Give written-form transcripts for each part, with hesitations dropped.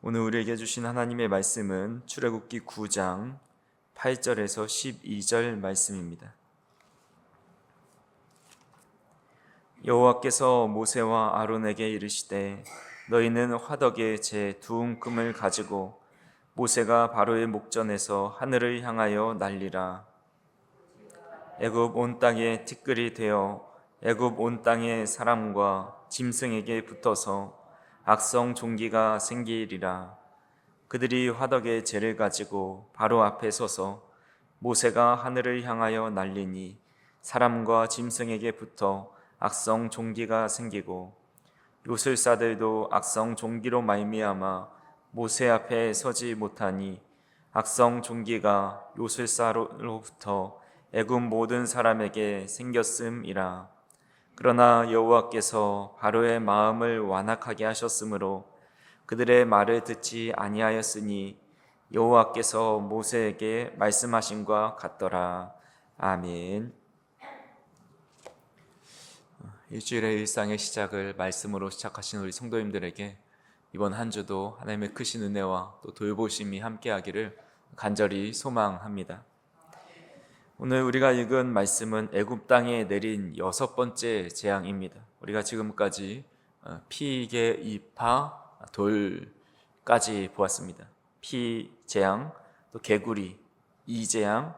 오늘 우리에게 주신 하나님의 말씀은 출애굽기 9장 8절에서 12절 말씀입니다. 여호와께서 모세와 아론에게 이르시되 너희는 화덕에 제 두 움큼을 가지고 모세가 바로의 목전에서 하늘을 향하여 날리라. 애굽 온 땅에 티끌이 되어 애굽 온 땅의 사람과 짐승에게 붙어서 악성 종기가 생기리라. 그들이 화덕에 재를 가지고 바로 앞에 서서 모세가 하늘을 향하여 날리니 사람과 짐승에게 붙어 악성 종기가 생기고 요술사들도 악성 종기로 말미암아 모세 앞에 서지 못하니 악성 종기가 요술사로부터 애굽 모든 사람에게 생겼음이라. 그러나 여호와께서 바로의 마음을 완악하게 하셨으므로 그들의 말을 듣지 아니하였으니 여호와께서 모세에게 말씀하신과 같더라. 아멘. 일주일의 일상의 시작을 말씀으로 시작하신 우리 성도님들에게 이번 한 주도 하나님의 크신 은혜와 또 돌보심이 함께하기를 간절히 소망합니다. 오늘 우리가 읽은 말씀은 애굽 땅에 내린 6번째 재앙입니다. 우리가 지금까지 피, 개, 이파, 돌까지 보았습니다. 피 재앙, 또 개구리, 이 재앙,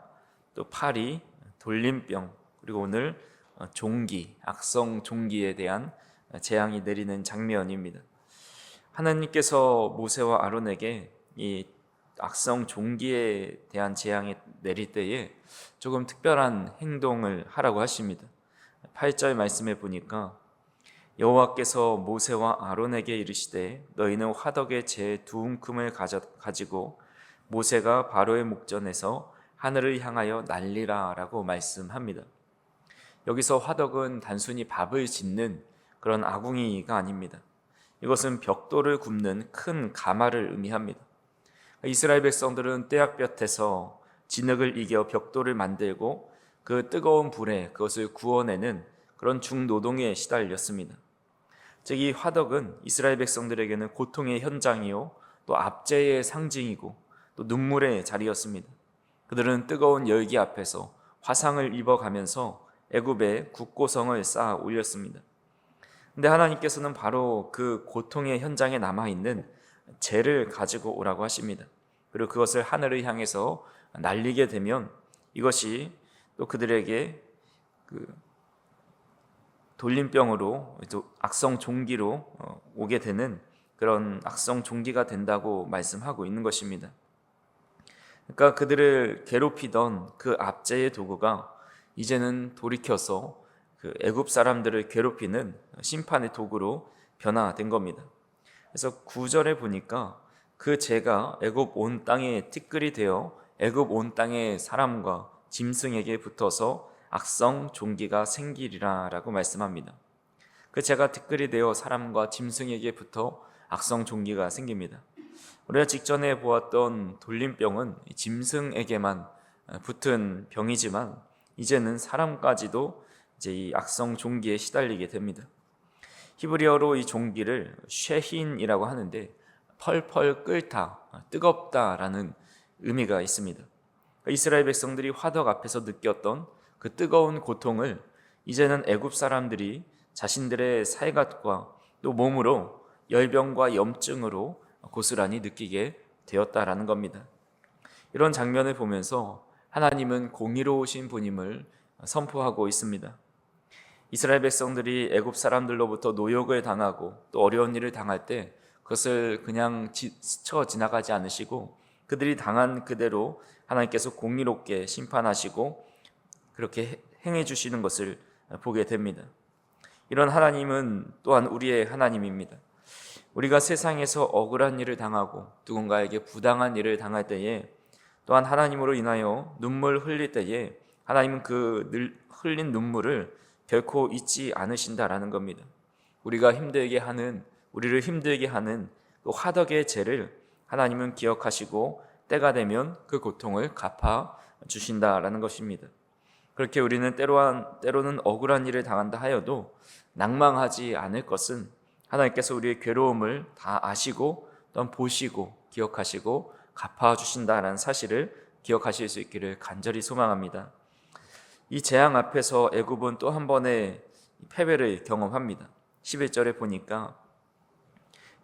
또 파리, 돌림병, 그리고 오늘 종기, 악성 종기에 대한 재앙이 내리는 장면입니다. 하나님께서 모세와 아론에게 이 악성 종기에 대한 재앙이 내릴 때에 조금 특별한 행동을 하라고 하십니다. 8절 말씀에 보니까 여호와께서 모세와 아론에게 이르시되 너희는 화덕에 제 두 움큼을 가지고 모세가 바로의 목전에서 하늘을 향하여 날리라 라고 말씀합니다. 여기서 화덕은 단순히 밥을 짓는 그런 아궁이가 아닙니다. 이것은 벽돌을 굽는 큰 가마를 의미합니다. 이스라엘 백성들은 떼약볕에서 진흙을 이겨 벽돌을 만들고 그 뜨거운 불에 그것을 구워내는 그런 중노동에 시달렸습니다. 즉 이 화덕은 이스라엘 백성들에게는 고통의 현장이요 또 압제의 상징이고 또 눈물의 자리였습니다. 그들은 뜨거운 열기 앞에서 화상을 입어가면서 애굽의 국고성을 쌓아 올렸습니다. 근데 하나님께서는 바로 그 고통의 현장에 남아있는 재를 가지고 오라고 하십니다. 그리고 그것을 하늘을 향해서 날리게 되면 이것이 또 그들에게 돌림병으로 악성 종기로 오게 되는 그런 악성 종기가 된다고 말씀하고 있는 것입니다. 그러니까 그들을 괴롭히던 그 압제의 도구가 이제는 돌이켜서 그 애굽 사람들을 괴롭히는 심판의 도구로 변화된 겁니다. 그래서 9절에 보니까 그 재가 애굽 온 땅에 티끌이 되어 애굽 온 땅의 사람과 짐승에게 붙어서 악성 종기가 생기리라 라고 말씀합니다. 그 재가 티끌이 되어 사람과 짐승에게 붙어 악성 종기가 생깁니다. 우리가 직전에 보았던 돌림병은 짐승에게만 붙은 병이지만 이제는 사람까지도 이제 이 악성 종기에 시달리게 됩니다. 히브리어로 이 종기를 쉐힌이라고 하는데 펄펄 끓다, 뜨겁다라는 의미가 있습니다. 이스라엘 백성들이 화덕 앞에서 느꼈던 그 뜨거운 고통을 이제는 애굽 사람들이 자신들의 살갗과 또 몸으로 열병과 염증으로 고스란히 느끼게 되었다라는 겁니다. 이런 장면을 보면서 하나님은 공의로우신 분임을 선포하고 있습니다. 이스라엘 백성들이 애굽 사람들로부터 노역을 당하고 또 어려운 일을 당할 때 그것을 그냥 스쳐 지나가지 않으시고 그들이 당한 그대로 하나님께서 공의롭게 심판하시고 그렇게 행해 주시는 것을 보게 됩니다. 이런 하나님은 또한 우리의 하나님입니다. 우리가 세상에서 억울한 일을 당하고 누군가에게 부당한 일을 당할 때에 또한 하나님으로 인하여 눈물 흘릴 때에 하나님은 그 흘린 눈물을 결코 잊지 않으신다라는 겁니다. 우리를 힘들게 하는 그 화덕의 죄를 하나님은 기억하시고 때가 되면 그 고통을 갚아 주신다라는 것입니다. 그렇게 우리는 때로는 억울한 일을 당한다 하여도 낭망하지 않을 것은 하나님께서 우리의 괴로움을 다 아시고 또한 보시고 기억하시고 갚아주신다라는 사실을 기억하실 수 있기를 간절히 소망합니다. 이 재앙 앞에서 애굽은 또 한 번의 패배를 경험합니다. 11절에 보니까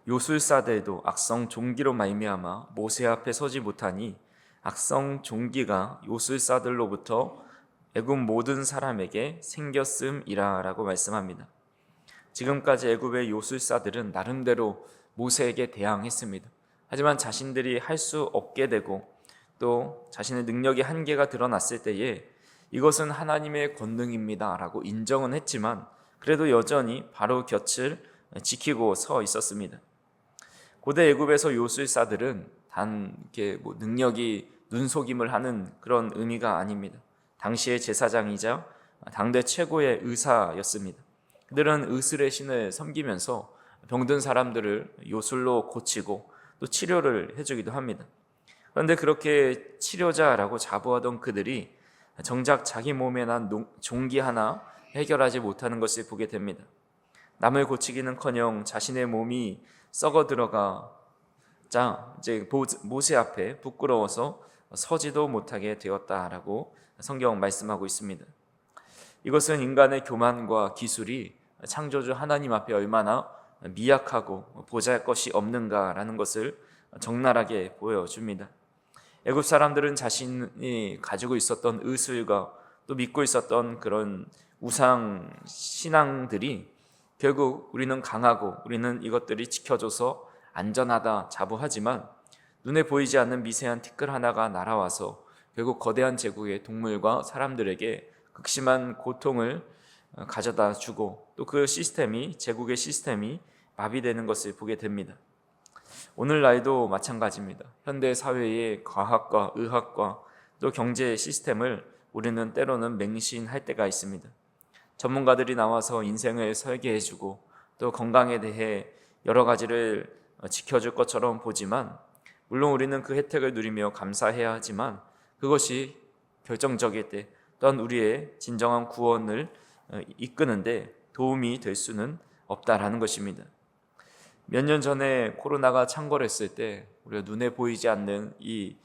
요술사들도 악성 종기로 말미암아 모세 앞에 서지 못하니 악성 종기가 요술사들로부터 애굽 모든 사람에게 생겼음이라 라고 말씀합니다. 지금까지 애굽의 요술사들은 나름대로 모세에게 대항했습니다. 하지만 자신들이 할 수 없게 되고 또 자신의 능력의 한계가 드러났을 때에 이것은 하나님의 권능입니다 라고 인정은 했지만 그래도 여전히 바로 곁을 지키고 서 있었습니다. 고대 애굽에서 요술사들은 단 이렇게 능력이 눈속임을 하는 그런 의미가 아닙니다. 당시의 제사장이자 당대 최고의 의사였습니다. 그들은 의술의 신을 섬기면서 병든 사람들을 요술로 고치고 또 치료를 해주기도 합니다. 그런데 그렇게 치료자라고 자부하던 그들이 정작 자기 몸에 난 종기 하나 해결하지 못하는 것을 보게 됩니다. 남을 고치기는커녕 자신의 몸이 썩어 들어가자 이제 모세 앞에 부끄러워서 서지도 못하게 되었다라고 성경 말씀하고 있습니다. 이것은 인간의 교만과 기술이 창조주 하나님 앞에 얼마나 미약하고 보잘것이 없는가라는 것을 적나라하게 보여줍니다. 애굽 사람들은 자신이 가지고 있었던 의술과 또 믿고 있었던 그런 우상 신앙들이 결국 우리는 강하고 우리는 이것들이 지켜줘서 안전하다 자부하지만 눈에 보이지 않는 미세한 티끌 하나가 날아와서 결국 거대한 제국의 동물과 사람들에게 극심한 고통을 가져다 주고 또 그 시스템이 제국의 시스템이 마비되는 것을 보게 됩니다. 오늘날도 마찬가지입니다. 현대 사회의 과학과 의학과 또 경제 시스템을 우리는 때로는 맹신할 때가 있습니다. 전문가들이 나와서 인생을 설계해주고 또 건강에 대해 여러 가지를 지켜줄 것처럼 보지만 물론 우리는 그 혜택을 누리며 감사해야 하지만 그것이 결정적일 때 또한 우리의 진정한 구원을 이끄는데 도움이 될 수는 없다라는 것입니다. 몇 년 전에 코로나가 창궐했을 때 우리가 눈에 보이지 않는 이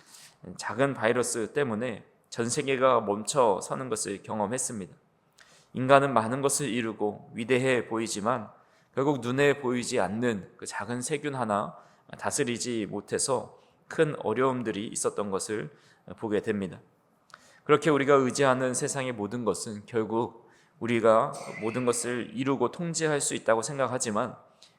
작은 바이러스 때문에 전 세계가 멈춰 서는 것을 경험했습니다. 인간은 많은 것을 이루고 위대해 보이지만 결국 눈에 보이지 않는 그 작은 세균 하나 다스리지 못해서 큰 어려움들이 있었던 것을 보게 됩니다. 그렇게 우리가 의지하는 세상의 모든 것은 결국 우리가 모든 것을 이루고 통제할 수 있다고 생각하지만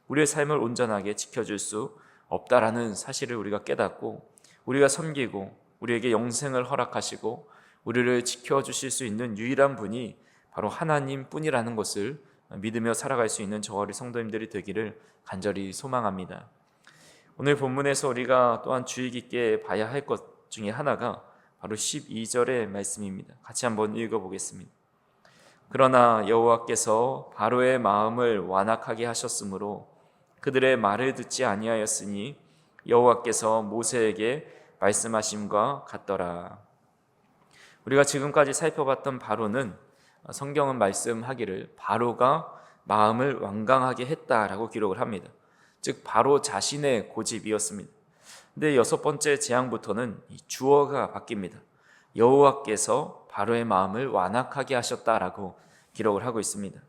우리의 삶을 온전하게 지켜줄 수 없다라는 사실을 우리가 깨닫고 우리가 섬기고 우리에게 영생을 허락하시고 우리를 지켜주실 수 있는 유일한 분이 바로 하나님뿐이라는 것을 믿으며 살아갈 수 있는 저와 우리 성도님들이 되기를 간절히 소망합니다. 오늘 본문에서 우리가 또한 주의 깊게 봐야 할 것 중에 하나가 바로 12절의 말씀입니다. 같이 한번 읽어보겠습니다. 그러나 여호와께서 바로의 마음을 완악하게 하셨으므로 그들의 말을 듣지 아니하였으니 여호와께서 모세에게 말씀하심과 같더라. 우리가 지금까지 살펴봤던 바로는 성경은 말씀하기를 바로가 마음을 완강하게 했다라고 기록을 합니다. 즉 바로 자신의 고집이었습니다. 근데 여섯 번째 재앙부터는 이 주어가 바뀝니다. 여호와께서 바로의 마음을 완악하게 하셨다라고 기록을 하고 있습니다.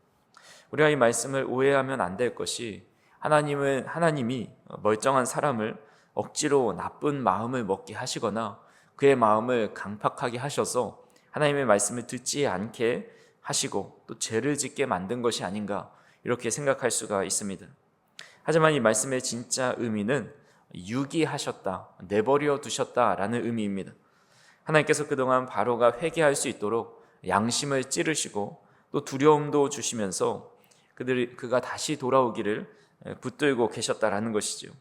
우리가 이 말씀을 오해하면 안 될 것이 하나님이 멀쩡한 사람을 억지로 나쁜 마음을 먹게 하시거나 그의 마음을 강팍하게 하셔서 하나님의 말씀을 듣지 않게 하시고 또 죄를 짓게 만든 것이 아닌가 이렇게 생각할 수가 있습니다. 하지만 이 말씀의 진짜 의미는 유기하셨다, 내버려 두셨다라는 의미입니다. 하나님께서 그동안 바로가 회개할 수 있도록 양심을 찌르시고 또 두려움도 주시면서 그가 다시 돌아오기를 붙들고 계셨다라는 것이죠.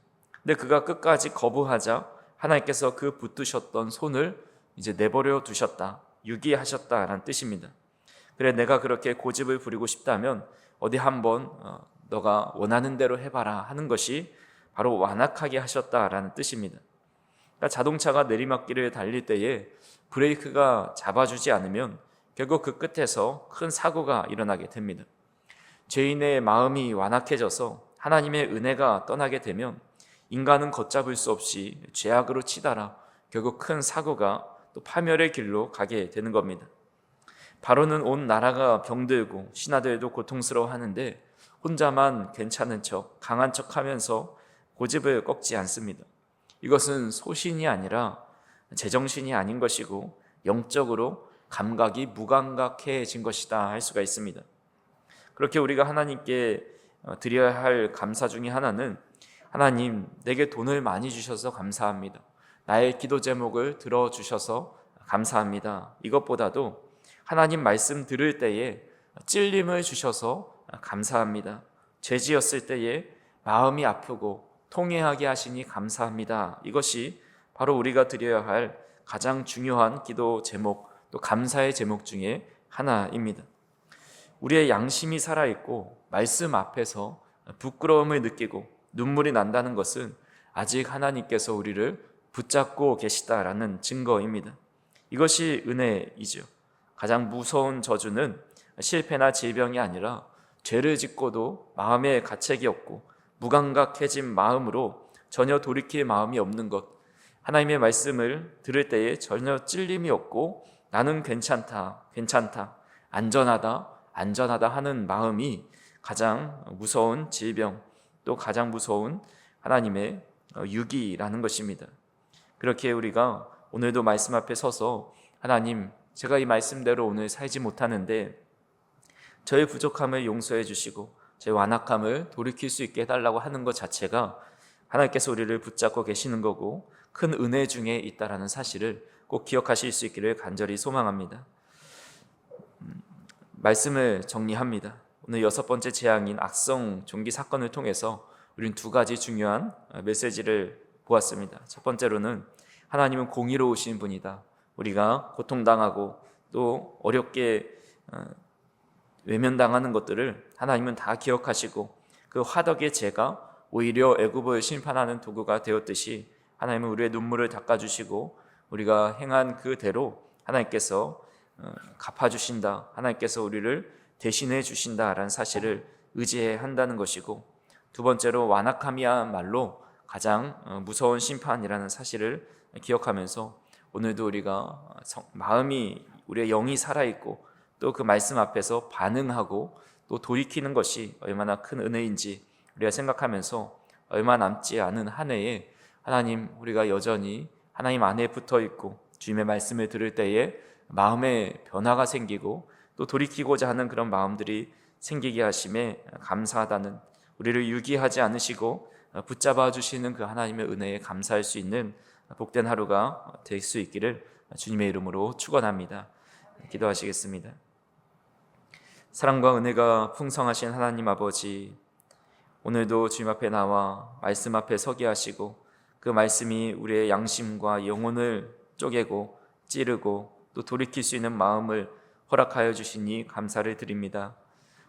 근데 그가 끝까지 거부하자 하나님께서 그 붙드셨던 손을 이제 내버려 두셨다, 유기하셨다라는 뜻입니다. 그래 내가 그렇게 고집을 부리고 싶다면 어디 한번 너가 원하는 대로 해봐라 하는 것이 바로 완악하게 하셨다라는 뜻입니다. 그러니까 자동차가 내리막길을 달릴 때에 브레이크가 잡아주지 않으면 결국 그 끝에서 큰 사고가 일어나게 됩니다. 죄인의 마음이 완악해져서 하나님의 은혜가 떠나게 되면 인간은 걷잡을 수 없이 죄악으로 치달아 결국 큰 사고가 또 파멸의 길로 가게 되는 겁니다. 바로는 온 나라가 병들고 신하들도 고통스러워하는데 혼자만 괜찮은 척, 강한 척하면서 고집을 꺾지 않습니다. 이것은 소신이 아니라 제정신이 아닌 것이고 영적으로 감각이 무감각해진 것이다 할 수가 있습니다. 그렇게 우리가 하나님께 드려야 할 감사 중에 하나는 하나님, 내게 돈을 많이 주셔서 감사합니다. 나의 기도 제목을 들어주셔서 감사합니다. 이것보다도 하나님 말씀 들을 때에 찔림을 주셔서 감사합니다. 죄 지었을 때에 마음이 아프고 통회하게 하시니 감사합니다. 이것이 바로 우리가 드려야 할 가장 중요한 기도 제목, 또 감사의 제목 중에 하나입니다. 우리의 양심이 살아있고 말씀 앞에서 부끄러움을 느끼고 눈물이 난다는 것은 아직 하나님께서 우리를 붙잡고 계시다라는 증거입니다. 이것이 은혜이죠. 가장 무서운 저주는 실패나 질병이 아니라 죄를 짓고도 마음에 가책이 없고 무감각해진 마음으로 전혀 돌이킬 마음이 없는 것, 하나님의 말씀을 들을 때에 전혀 찔림이 없고 나는 괜찮다, 안전하다 하는 마음이 가장 무서운 질병, 또 가장 무서운 하나님의 유기라는 것입니다. 그렇게 우리가 오늘도 말씀 앞에 서서 하나님, 제가 이 말씀대로 오늘 살지 못하는데 저의 부족함을 용서해 주시고 제 완악함을 돌이킬 수 있게 해달라고 하는 것 자체가 하나님께서 우리를 붙잡고 계시는 거고 큰 은혜 중에 있다라는 사실을 꼭 기억하실 수 있기를 간절히 소망합니다. 말씀을 정리합니다. 오늘 6번째 재앙인 악성 종기 사건을 통해서 우리는 2가지 중요한 메시지를 보았습니다. 첫 번째로는 하나님은 공의로우신 분이다. 우리가 고통당하고 또 어렵게 외면당하는 것들을 하나님은 다 기억하시고 그 화덕의 죄가 오히려 애굽을 심판하는 도구가 되었듯이 하나님은 우리의 눈물을 닦아주시고 우리가 행한 그대로 하나님께서 갚아주신다, 하나님께서 우리를 대신해 주신다라는 사실을 의지해야 한다는 것이고, 두 번째로 완악함이야말로 가장 무서운 심판이라는 사실을 기억하면서 오늘도 우리가 마음이, 우리의 영이 살아있고 또 그 말씀 앞에서 반응하고 또 돌이키는 것이 얼마나 큰 은혜인지 우리가 생각하면서 얼마 남지 않은 한 해에 하나님, 우리가 여전히 하나님 안에 붙어있고 주님의 말씀을 들을 때에 마음의 변화가 생기고 또 돌이키고자 하는 그런 마음들이 생기게 하심에 감사하다는, 우리를 유기하지 않으시고 붙잡아 주시는 그 하나님의 은혜에 감사할 수 있는 복된 하루가 될 수 있기를 주님의 이름으로 축원합니다. 기도하시겠습니다. 사랑과 은혜가 풍성하신 하나님 아버지, 오늘도 주님 앞에 나와 말씀 앞에 서게 하시고 그 말씀이 우리의 양심과 영혼을 쪼개고 찌르고 또 돌이킬 수 있는 마음을 허락하여 주시니 감사를 드립니다.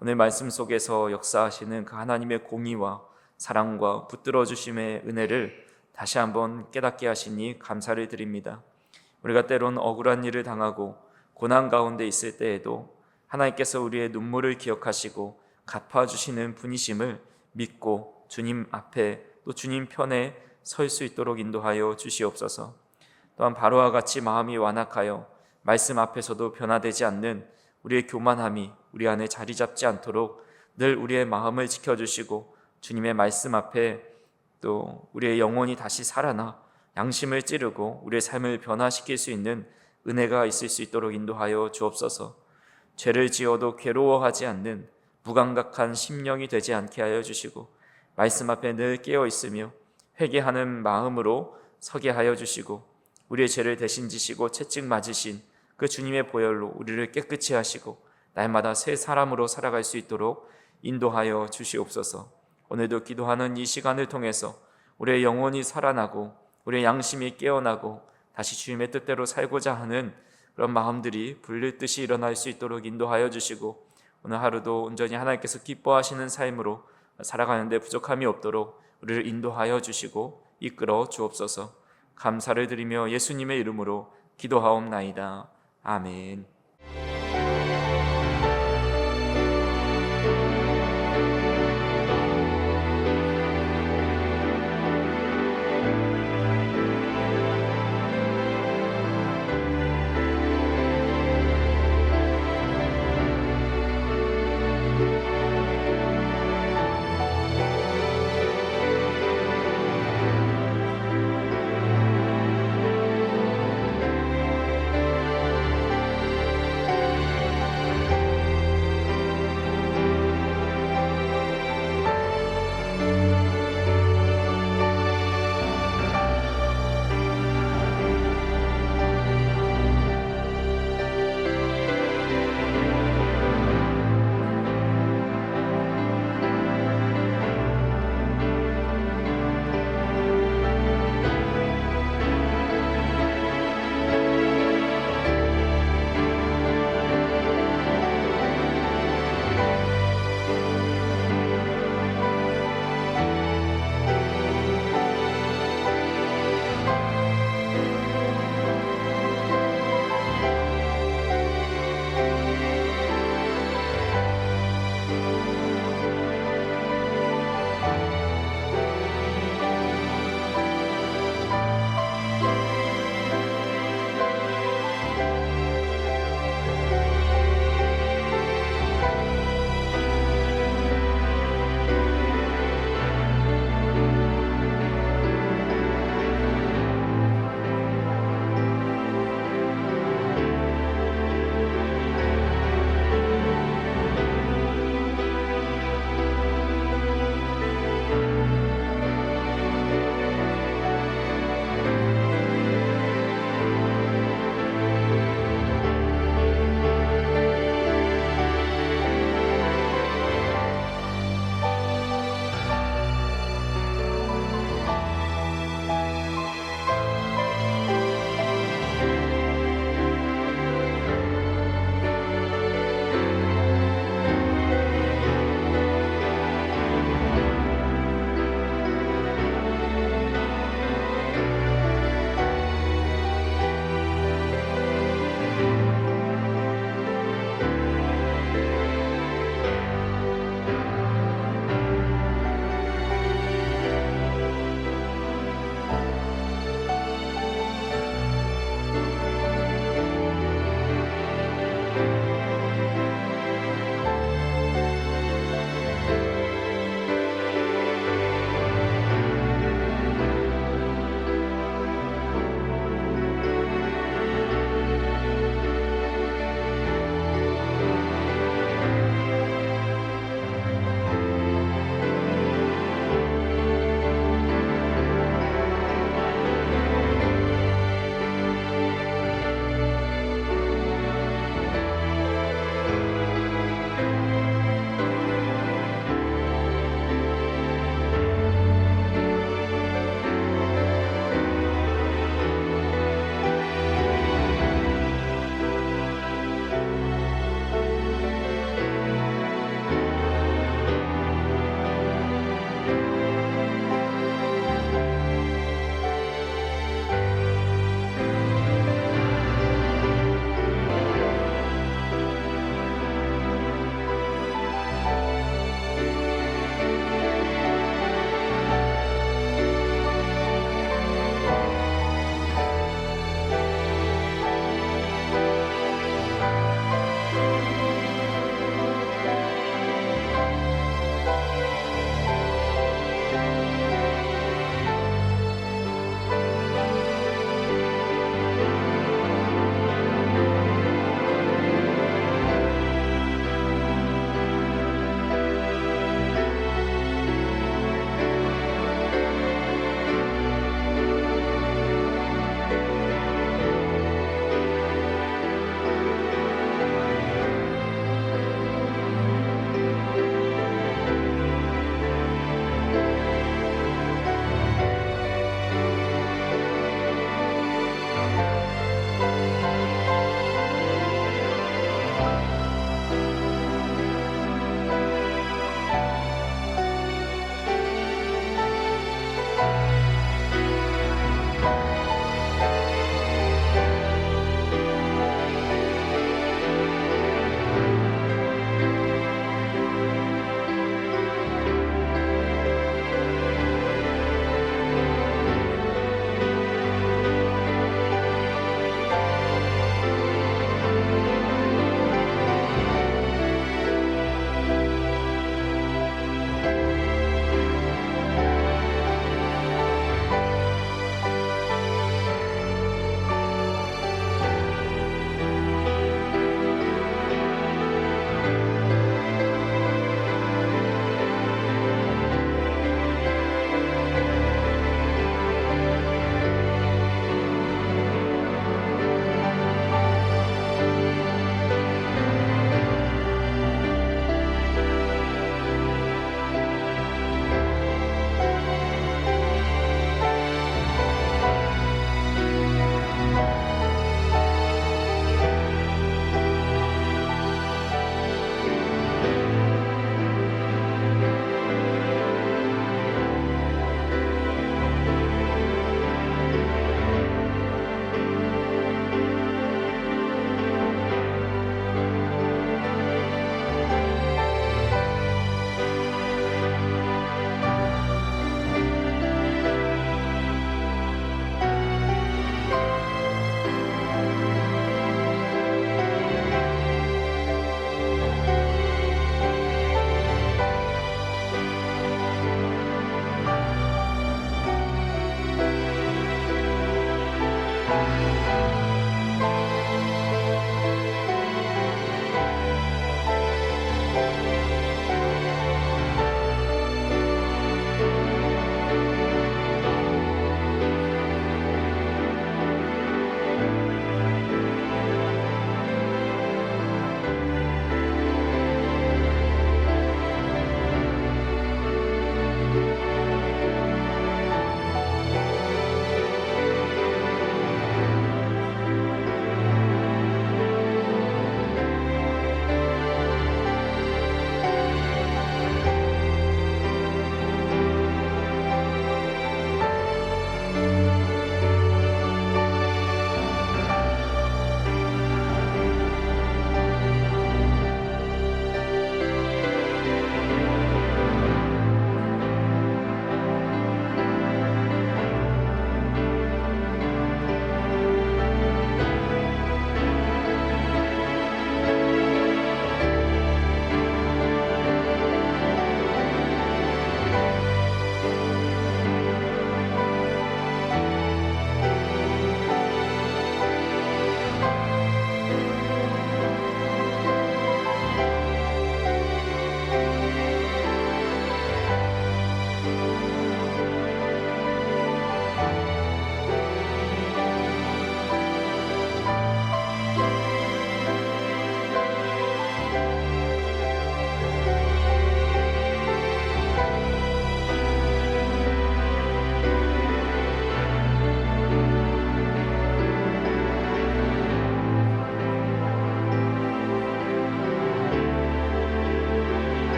오늘 말씀 속에서 역사하시는 그 하나님의 공의와 사랑과 붙들어 주심의 은혜를 다시 한번 깨닫게 하시니 감사를 드립니다. 우리가 때론 억울한 일을 당하고 고난 가운데 있을 때에도 하나님께서 우리의 눈물을 기억하시고 갚아주시는 분이심을 믿고 주님 앞에 또 주님 편에 설 수 있도록 인도하여 주시옵소서. 또한 바로와 같이 마음이 완악하여 말씀 앞에서도 변화되지 않는 우리의 교만함이 우리 안에 자리 잡지 않도록 늘 우리의 마음을 지켜주시고 주님의 말씀 앞에 또 우리의 영혼이 다시 살아나 양심을 찌르고 우리의 삶을 변화시킬 수 있는 은혜가 있을 수 있도록 인도하여 주옵소서. 죄를 지어도 괴로워하지 않는 무감각한 심령이 되지 않게 하여 주시고 말씀 앞에 늘 깨어 있으며 회개하는 마음으로 서게 하여 주시고 우리의 죄를 대신 지시고 채찍 맞으신 그 주님의 보혈로 우리를 깨끗이 하시고 날마다 새 사람으로 살아갈 수 있도록 인도하여 주시옵소서. 오늘도 기도하는 이 시간을 통해서 우리의 영혼이 살아나고 우리의 양심이 깨어나고 다시 주님의 뜻대로 살고자 하는 그런 마음들이 불릴 듯이 일어날 수 있도록 인도하여 주시고 오늘 하루도 온전히 하나님께서 기뻐하시는 삶으로 살아가는데 부족함이 없도록 우리를 인도하여 주시고 이끌어 주옵소서. 감사를 드리며 예수님의 이름으로 기도하옵나이다. 아멘.